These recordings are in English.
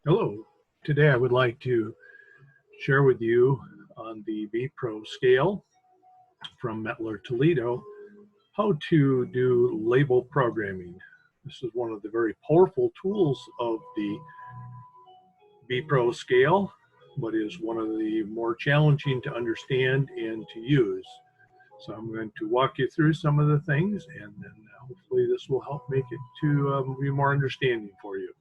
Hello. Today I would like to share with you on the bPro scale from Mettler Toledo how to do label programming. This is one of the very powerful tools of the bPro scale, but is one of the more challenging to understand and to use. So I'm going to walk you through some of the things, and then hopefully this will help make it to be more understanding for you.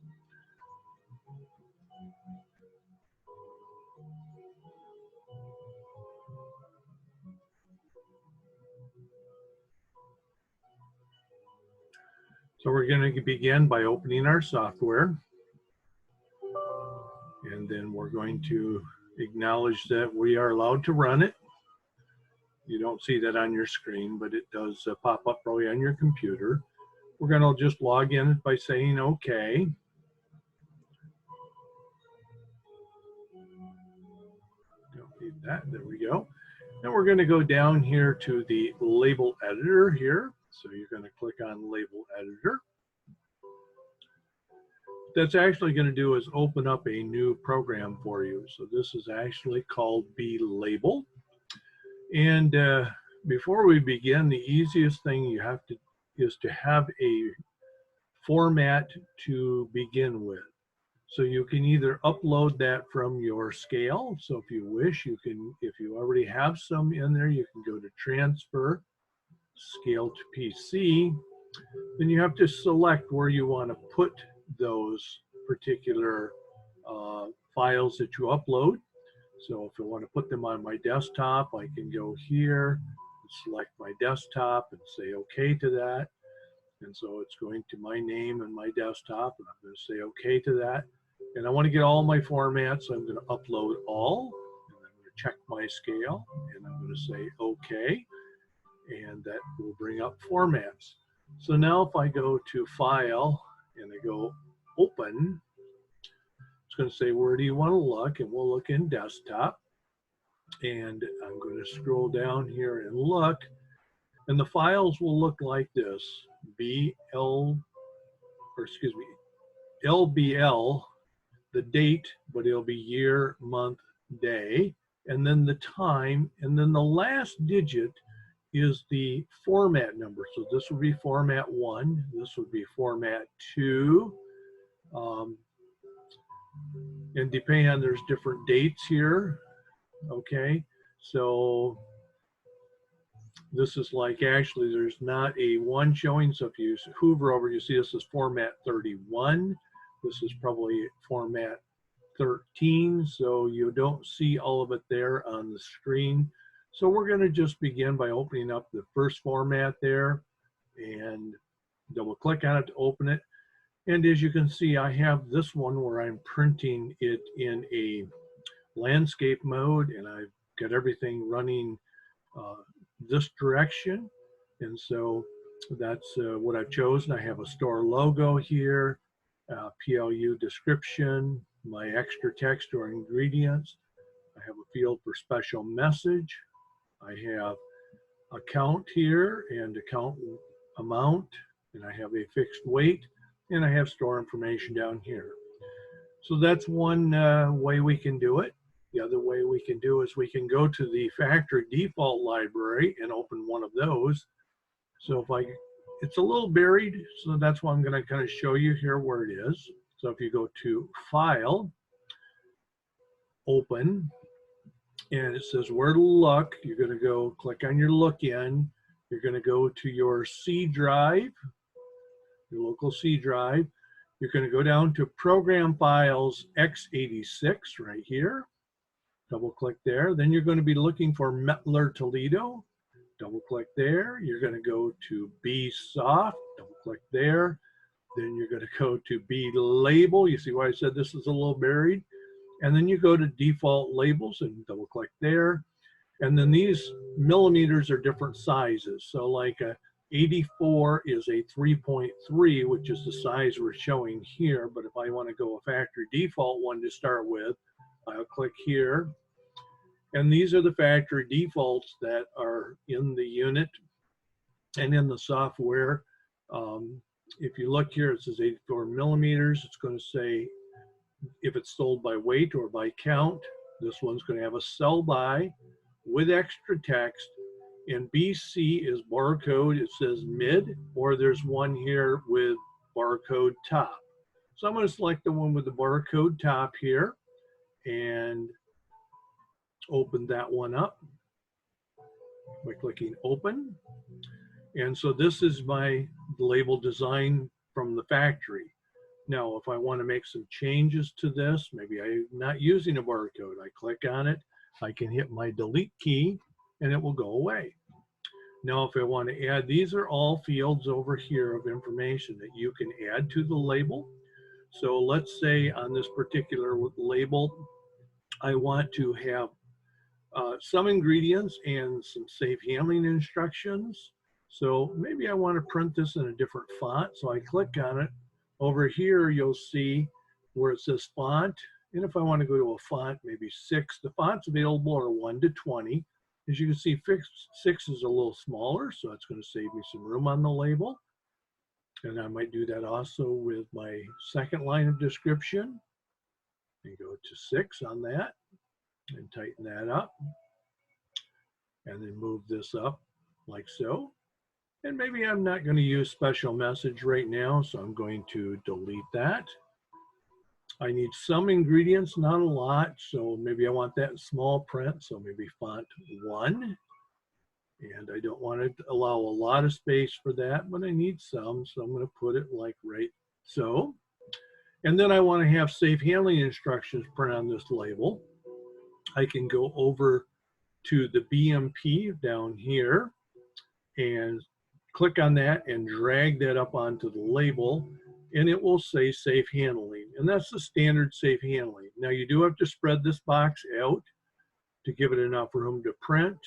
So we're going to begin by opening our software, and then we're going to acknowledge that we are allowed to run it. You don't see that on your screen, but it does pop up probably on your computer. We're going to just log in by saying okay. Don't need that. There we go. Then we're going to go down here to the label editor here. So you're going to click on label editor. What that's actually going to do is open up a new program for you. So this is actually called bLabel. And before we begin, the easiest thing you have to is to have a format to begin with. So you can either upload that from your scale. So if you wish, you can, if you already have some in there, you can go to transfer, scale to PC. Then you have to select where you want to put those particular files that you upload. So if I want to put them on my desktop, I can go here, select my desktop and say okay to that. And so it's going to my name and my desktop, and I'm going to say okay to that. And I want to get all my formats, so I'm going to upload all, and I'm going to check my scale, and I'm going to say okay, and that will bring up formats. So now if I go to File and I go Open, it's going to say where do you want to look, and we'll look in Desktop. And I'm going to scroll down here and look, and the files will look like this: LBL, the date, but it'll be year, month, day, and then the time, and then the last digit is the format number. So this would be format 1, this would be format 2, and depending on, there's different dates here. Okay, so this is like, actually there's not a 1 showing, so if you hover over, you see this is format 31. This is probably format 13, so you don't see all of it there on the screen. So we're going to just begin by opening up the first format there and double click on it to open it. And as you can see, I have this one where I'm printing it in a landscape mode, and I've got everything running this direction. And so that's what I've chosen. I have a store logo here, PLU description, my extra text or ingredients. I have a field for special message. I have account here and account amount, and I have a fixed weight, and I have store information down here. So that's one way we can do it. The other way we can do is we can go to the factory default library and open one of those. So if it's a little buried, so that's why I'm going to kind of show you here where it is. So if you go to File, Open, and it says where to look, you're going to go click on your look in. You're going to go to your C drive, your local C drive. You're going to go down to Program Files x86 right here. Double click there. Then you're going to be looking for Mettler Toledo. Double click there. You're going to go to bSoft. Double click there. Then you're going to go to bLabel. You see why I said this is a little buried. And then you go to default labels and double click there. And then these millimeters are different sizes. So like a 84 is a 3.3, which is the size we're showing here. But if I want to go a factory default one to start with, I'll click here. And these are the factory defaults that are in the unit and in the software. If you look here, it says 84 millimeters. It's going to say if it's sold by weight or by count. This one's going to have a sell by with extra text. And BC is barcode. It says mid, or there's one here with barcode top. So I'm going to select the one with the barcode top here and open that one up by clicking open. And so this is my label design from the factory. Now, if I want to make some changes to this, maybe I'm not using a barcode, I click on it, I can hit my delete key and it will go away. Now, if I want to add, these are all fields over here of information that you can add to the label. So let's say on this particular label, I want to have some ingredients and some safe handling instructions. So maybe I want to print this in a different font. So I click on it. Over here, you'll see where it says font. And if I want to go to a font, maybe 6, the fonts available are 1 to 20. As you can see, 6 is a little smaller, so it's going to save me some room on the label. And I might do that also with my second line of description. And go to 6 on that and tighten that up. And then move this up like so. And maybe I'm not going to use special message right now, so I'm going to delete that. I need some ingredients, not a lot, so maybe I want that in small print, so maybe font 1. And I don't want to allow a lot of space for that, but I need some, so I'm going to put it like right so. And then I want to have safe handling instructions print on this label. I can go over to the BMP down here and click on that and drag that up onto the label, and it will say safe handling. And that's the standard safe handling. Now you do have to spread this box out to give it enough room to print.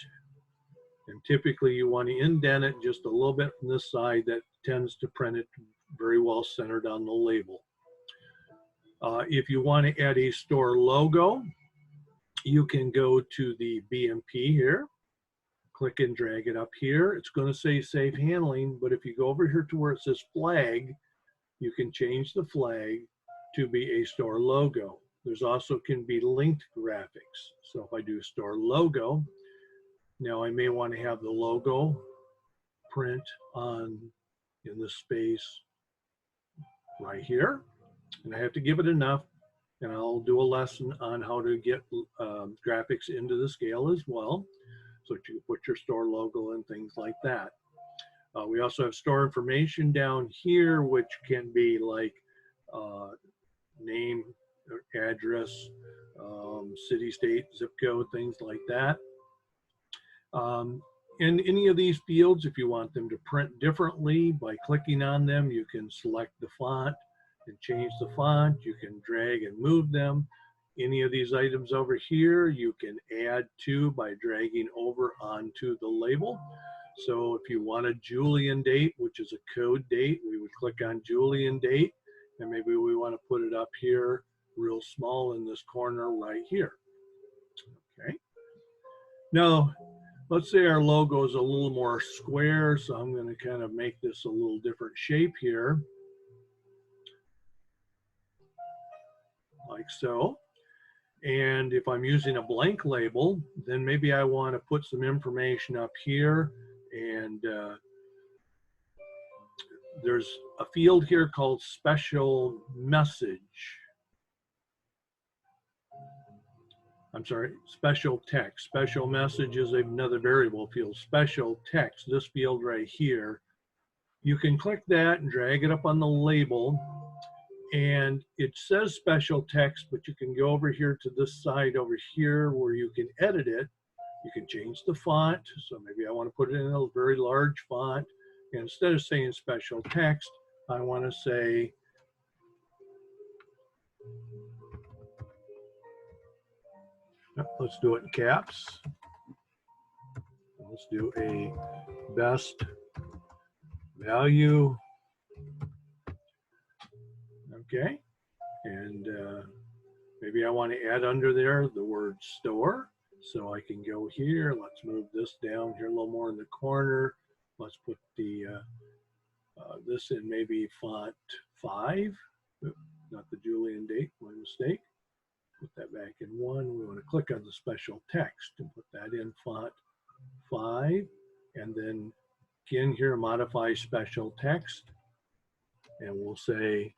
And typically you want to indent it just a little bit from this side. That tends to print it very well centered on the label. If you want to add a store logo, you can go to the BMP here, click and drag it up here. It's going to say safe handling, but if you go over here to where it says flag, you can change the flag to be a store logo. There's also can be linked graphics. So if I do store logo, now I may want to have the logo print on in the space right here. And I have to give it enough, and I'll do a lesson on how to get graphics into the scale as well. So you put your store logo and things like that. We also have store information down here, which can be like name, address, city, state, zip code, things like that. In any of these fields, if you want them to print differently, by clicking on them, you can select the font and change the font. You can drag and move them. Any of these items over here, you can add to by dragging over onto the label. So if you want a Julian date, which is a code date, we would click on Julian date, and maybe we want to put it up here real small in this corner right here. Okay. Now, let's say our logo is a little more square, so I'm going to kind of make this a little different shape here, like so. And if I'm using a blank label, then maybe I want to put some information up here. And there's a field here called special message. I'm sorry, special text. Special message is another variable field. Special text, this field right here. You can click that and drag it up on the label. And it says special text, but you can go over here to this side over here where you can edit it. You can change the font. So maybe I want to put it in a very large font. And instead of saying special text, I want to say let's do it in caps. Let's do a best value. Okay. And maybe I want to add under there the word store. So I can go here. Let's move this down here a little more in the corner. Let's put the this in maybe font 5. not the Julian date, my mistake. Put that back in 1. We want to click on the special text and put that in font 5. And then again here, modify special text. And we'll say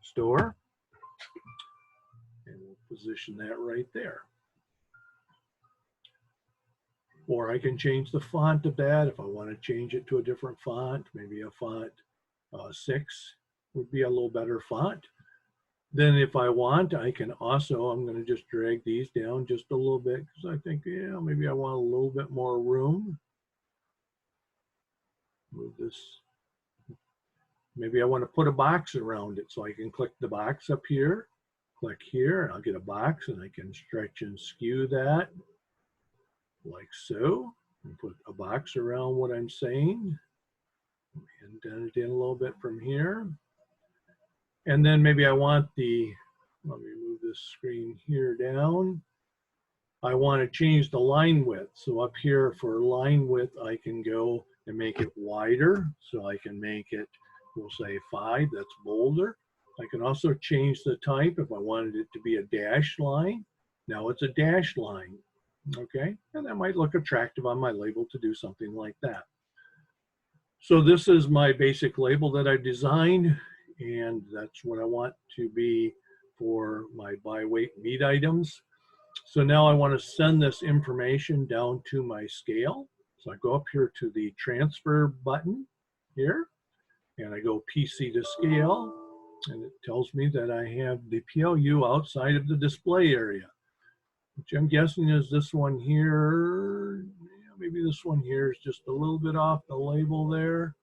store. And we'll position that right there. Or I can change the font of that if I want to change it to a different font. Maybe a font 6 would be a little better font. Then if I want, I can also, I'm going to just drag these down just a little bit because I think, yeah, maybe I want a little bit more room. Move this. Maybe I want to put a box around it, so I can click the box up here, click here, and I'll get a box, and I can stretch and skew that like so, and put a box around what I'm saying, and indent it in a little bit from here. And then maybe I want the, let me move this screen here down. I want to change the line width. So up here for line width, I can go and make it wider. So I can make it, we'll say 5, that's bolder. I can also change the type if I wanted it to be a dashed line. Now it's a dashed line, okay? And that might look attractive on my label to do something like that. So this is my basic label that I designed. And that's what I want to be for my by weight meat items. So now I want to send this information down to my scale. So I go up here to the transfer button here, and I go PC to scale, and it tells me that I have the PLU outside of the display area, which I'm guessing is this one here. Yeah, maybe this one here is just a little bit off the label there.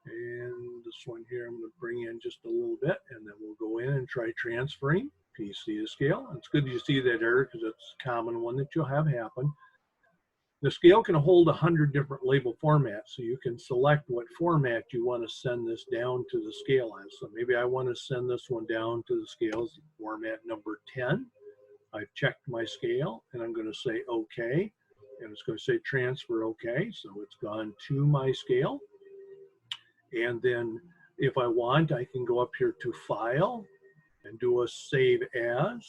And this one here, I'm going to bring in just a little bit, and then we'll go in and try transferring PC to scale. And it's good you see that error because it's a common one that you'll have happen. The scale can hold 100 different label formats, so you can select what format you want to send this down to the scale as. So maybe I want to send this one down to the scale as format number 10. I've checked my scale, and I'm going to say OK, and it's going to say transfer OK. So it's gone to my scale. And then if I want, I can go up here to File and do a Save As.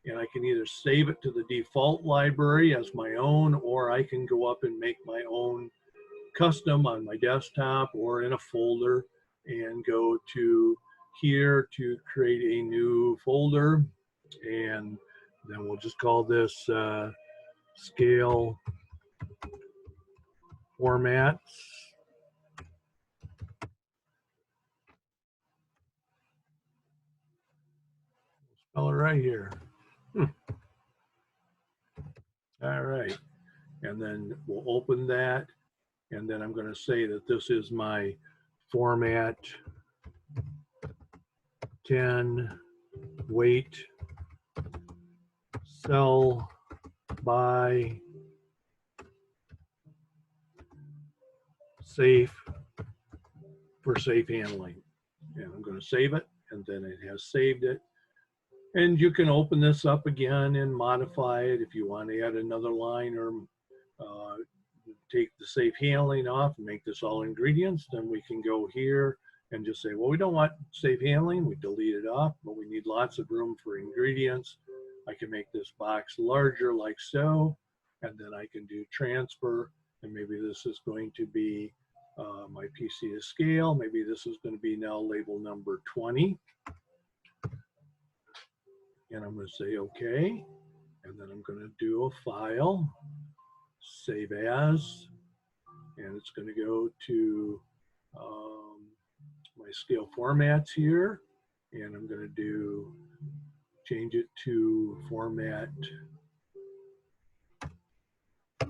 And I can either save it to the default library as my own, or I can go up and make my own custom on my desktop or in a folder and go to here to create a new folder. And then we'll just call this Scale Formats. Spell it right here. All right, and then we'll open that, and then I'm going to say that this is my format 10 weight sell by safe for safe handling. And I'm going to save it, and then it has saved it. And you can open this up again and modify it if you want to add another line or take the safe handling off and make this all ingredients. Then we can go here and just say, well, we don't want safe handling. We delete it off, but we need lots of room for ingredients. I can make this box larger like so, and then I can do transfer. And maybe this is going to be my PC to scale. Maybe this is going to be now label number 20. And I'm going to say OK, and then I'm going to do a file, save as, and it's going to go to my scale formats here, and I'm going to change it to format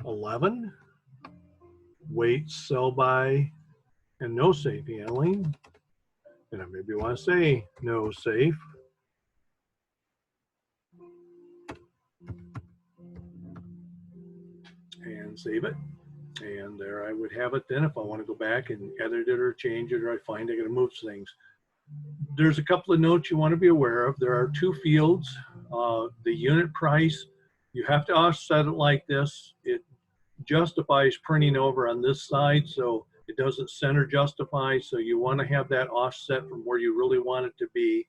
11, weight, sell by, and no safe handling, and I maybe want to say no safe. And save it, and there I would have it. Then if I want to go back and edit it or change it, or I find I got to move things, there's a couple of notes you want to be aware of. There are 2 fields. The unit price, you have to offset it like this. It justifies printing over on this side, so It doesn't center justify, so you want to have that offset from where you really want it to be.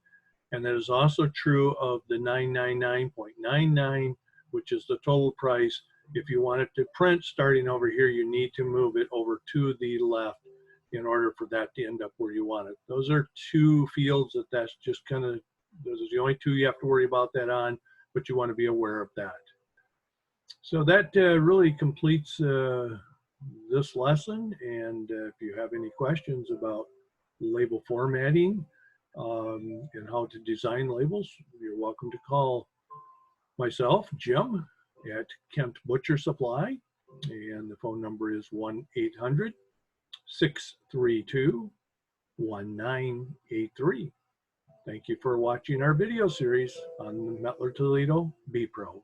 And that is also true of the 999.99, which is the total price. If you want it to print starting over here, you need to move it over to the left in order for that to end up where you want it. Those are two fields that's just kind of, those are the only two you have to worry about that on, but you want to be aware of that. So that really completes this lesson. And if you have any questions about label formatting and how to design labels, you're welcome to call myself, Jim, at Kent Butcher Supply. And the phone number is 1-800-632-1983. Thank you for watching our video series on the Mettler Toledo bPro.